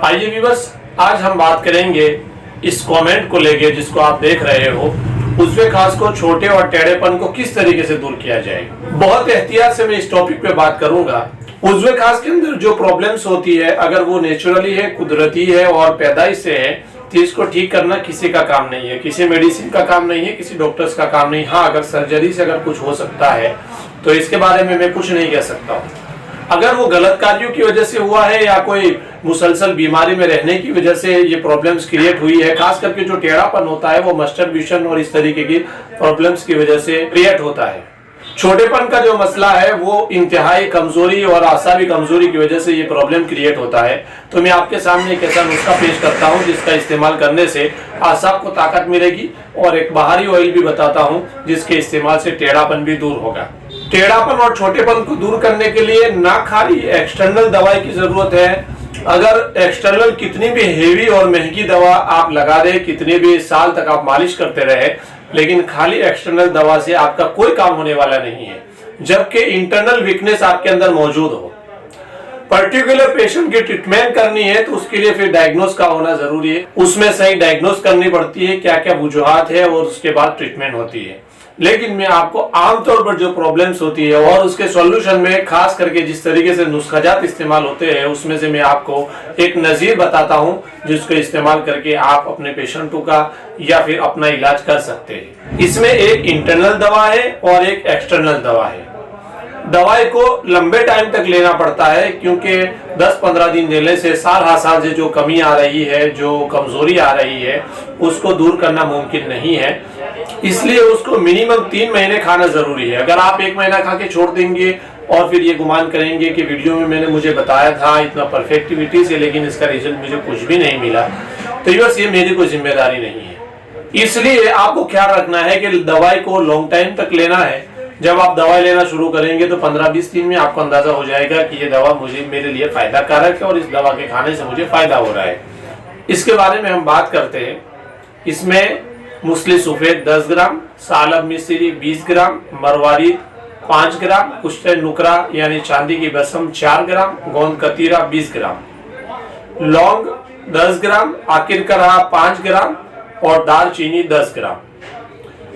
आइए व्यूअर्स, आज हम बात करेंगे इस कमेंट को लेके जिसको आप देख रहे हो, उज़्वे खास को छोटे और टेढ़ेपन को किस तरीके से दूर किया जाए। बहुत एहतियात से मैं इस टॉपिक पे बात करूंगा। उज़्वे खास के अंदर जो प्रॉब्लम्स होती है, अगर वो नेचुरली है, कुदरती है और पैदाइश से है, तो इसको ठीक करना किसी का काम नहीं है, किसी मेडिसिन का काम नहीं है, किसी डॉक्टर्स का काम नहीं। हाँ, अगर सर्जरी से अगर कुछ हो सकता है तो इसके बारे में मैं कुछ नहीं कह सकता हूँ। अगर वो गलत कार्यों की वजह से हुआ है या कोई मुसलसल बीमारी में रहने की वजह से ये प्रॉब्लम्स क्रिएट हुई है, खास करके जो टेढ़ापन होता है वो मस्टरब्यूशन और इस तरीके की प्रॉब्लम्स की वजह से क्रिएट होता है। छोटेपन का जो मसला है वो इंतहाई कमजोरी और आसाबी कमजोरी की वजह से ये प्रॉब्लम क्रिएट होता है। तो मैं आपके सामने एक ऐसा नुस्खा पेश करता हूँ जिसका इस्तेमाल करने से आसाब को ताकत मिलेगी, और एक बाहरी ऑयल भी बताता हूँ जिसके इस्तेमाल से टेढ़ापन भी दूर होगा। टेढ़ापन और छोटेपन को दूर करने के लिए ना खाली एक्सटर्नल दवाई की जरूरत है। अगर एक्सटर्नल कितनी भी हेवी और महंगी दवा आप लगा दे, कितने भी साल तक आप मालिश करते रहे, लेकिन खाली एक्सटर्नल दवा से आपका कोई काम होने वाला नहीं है, जबकि इंटरनल वीकनेस आपके अंदर मौजूद हो। पर्टिकुलर पेशेंट की ट्रीटमेंट करनी है तो उसके लिए फिर डायग्नोस का होना जरूरी है। उसमें सही डायग्नोस करनी पड़ती है, क्या क्या वजूहात है, और उसके बाद ट्रीटमेंट होती है। लेकिन मैं आपको आमतौर पर जो प्रॉब्लम्स होती है और उसके सॉल्यूशन में खास करके जिस तरीके से नुस्खाजात इस्तेमाल होते हैं, उसमें से मैं आपको एक नज़ीर बताता हूं जिसको इस्तेमाल करके आप अपने पेशेंटों का या फिर अपना इलाज कर सकते हैं। इसमें एक इंटरनल दवा है और एक एक्सटर्नल दवा है। दवाई को लंबे टाइम तक लेना पड़ता है, क्योंकि 10-15 दिन लेने से साल हर साल से जो कमी आ रही है, जो कमजोरी आ रही है, उसको दूर करना मुमकिन नहीं है। इसलिए उसको मिनिमम 3 महीने खाना जरूरी है। अगर आप 1 महीना खा के छोड़ देंगे और फिर ये गुमान करेंगे कि वीडियो में मैंने मुझे बताया था इतना परफेक्टिविटी से, लेकिन इसका रिजल्ट मुझे कुछ भी नहीं मिला, तो ये मेरी कोई जिम्मेदारी नहीं है। इसलिए आपको ख्याल रखना है कि दवाई को लॉन्ग टाइम तक लेना है। जब आप दवाई लेना शुरू करेंगे तो 15-20 दिन में आपको अंदाजा हो जाएगा कि ये दवा मेरे लिए फायदा कारक है और इस दवा के खाने से मुझे फायदा हो रहा है। इसके बारे में हम बात करते हैं। इसमें मुस्ली सफेद 10 ग्राम, सालब मिश्री 20 ग्राम, मरवारी 5 ग्राम, कुश्ते नुकरा यानी चांदी की बसम 4 ग्राम, गोंद कतीरा 20 ग्राम, लौंग 10 ग्राम, आकिर करहा 5 ग्राम और दालचीनी 10 ग्राम।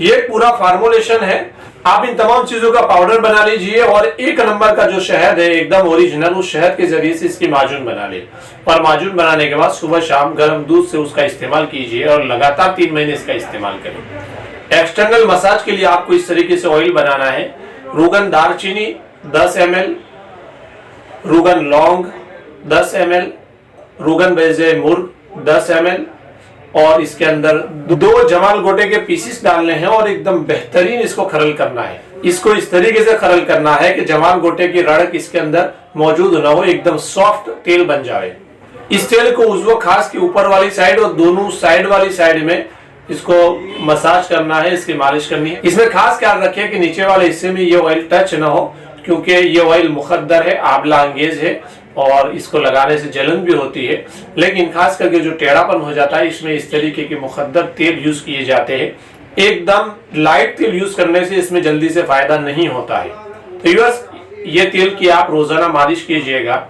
ये पूरा फार्मूलेशन है। आप इन तमाम चीजों का पाउडर बना लीजिए और 1 नंबर का जो शहद है एकदम ओरिजिनल, उस शहद के जरिए से इसकी माजून बना ले। और माजून बनाने के बाद सुबह शाम गर्म दूध से उसका इस्तेमाल कीजिए और लगातार 3 महीने इसका इस्तेमाल करें। एक्सटर्नल मसाज के लिए आपको इस तरीके से ऑयल बनाना है। रुगन दालचीनी 10 ml, रुगन लौंग 10 ml, रुगन बेजे मुर्ग 10 ml, और इसके अंदर 2 जमाल गोटे के पीसेस डालने हैं और एकदम बेहतरीन इसको खरल करना है। इसको इस तरीके से खरल करना है कि जमाल गोटे की रड़क इसके अंदर मौजूद ना हो, एकदम सॉफ्ट तेल बन जाए। इस तेल को उज़्वे खास की ऊपर वाली साइड और दोनों साइड वाली साइड में इसको मसाज करना है, इसकी मालिश करनी है। इसमें खास ख्याल रखिए कि नीचे वाले हिस्से में ये ऑयल टच ना हो, क्योंकि ये ऑयल मुखद्दर है, आंवला अंगेज है और इसको लगाने से जलन भी होती है। लेकिन खास करके जो टेढ़ापन हो जाता है, इसमें इस तरीके के मुखद्दर तेल यूज किए जाते हैं। एकदम लाइट तेल यूज करने से इसमें जल्दी से फायदा नहीं होता है। तो बस ये तेल की आप रोजाना मालिश कीजिएगा।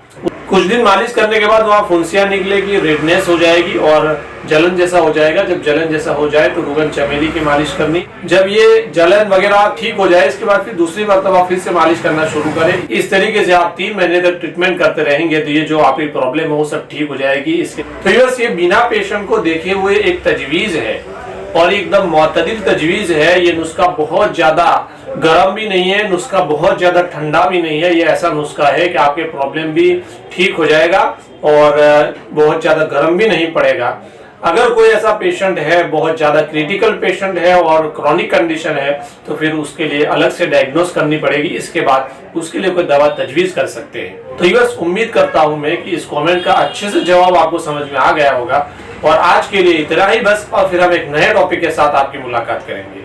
कुछ दिन मालिश करने के बाद वहाँ फुंसियाँ निकलेगी, रेडनेस हो जाएगी और जलन जैसा हो जाएगा। जब जलन जैसा हो जाए तो रुगन चमेली की मालिश करनी। जब ये जलन वगैरह ठीक हो जाए, इसके बाद फिर दूसरी मरतबा फिर से मालिश करना शुरू करें। इस तरीके से आप 3 महीने तक ट्रीटमेंट करते रहेंगे तो ये जो आपकी प्रॉब्लम है वो सब ठीक हो जाएगी। इसके तो बस ये बिना पेशेंट को देखे हुए एक तजवीज है और एकदम मुतदिल तजवीज है। ये नुस्खा बहुत ज्यादा गर्म भी नहीं है, नुस्खा बहुत ज्यादा ठंडा भी नहीं है। ये ऐसा नुस्खा है कि आपके प्रॉब्लम भी ठीक हो जाएगा और बहुत ज्यादा गर्म भी नहीं पड़ेगा। अगर कोई ऐसा पेशेंट है, बहुत ज्यादा क्रिटिकल पेशेंट है और क्रॉनिक कंडीशन है, तो फिर उसके लिए अलग से डायग्नोस करनी पड़ेगी। इसके बाद उसके लिए कोई दवा तजवीज कर सकते हैं। तो बस उम्मीद करता हूं मैं कि इस कमेंट का अच्छे से जवाब आपको समझ में आ गया होगा। और आज के लिए इतना ही बस, और फिर हम एक नए टॉपिक के साथ आपकी मुलाकात करेंगे।